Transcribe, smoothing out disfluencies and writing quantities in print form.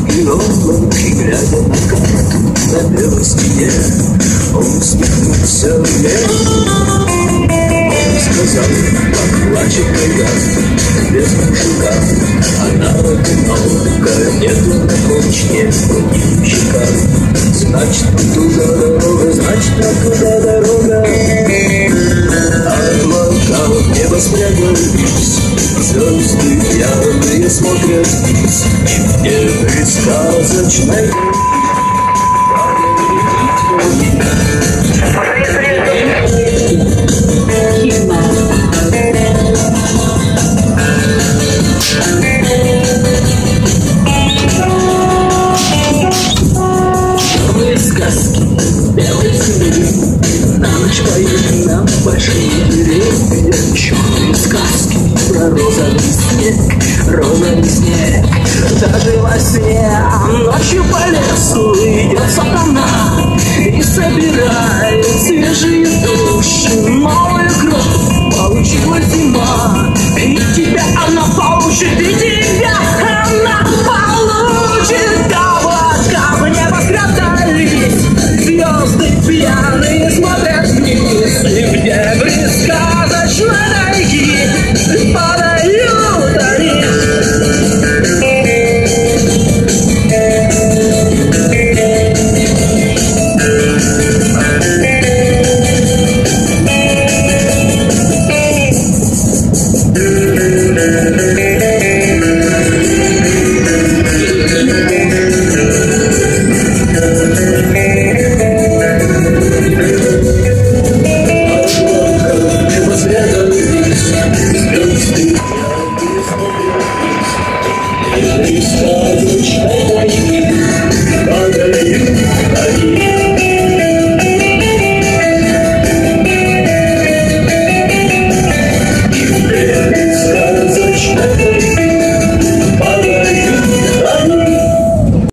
И облаки, глядя на карту на белой стене, он усмехнулся мне. Он сказал, как плачет Каган без мужика. Она одинока, нету на кончине других щеках. Значит, туда дорога, значит, туда дорога. Облака в небо спрятались, звезды пьяные смотрят вниз. И мне предсказочной сказки белой земли на ночь поют нам большие деревья. Черные сказки про розовый снег, розовый снег. Даже во сне ночью по лесу идет сатана и собирает свежие души. Новую кровь получила зима, и тебя она получит, и тебя она получит. Облака в небо спрятались, звезды пьяные смотрят вниз. И в дебри сказочной тайги подают они.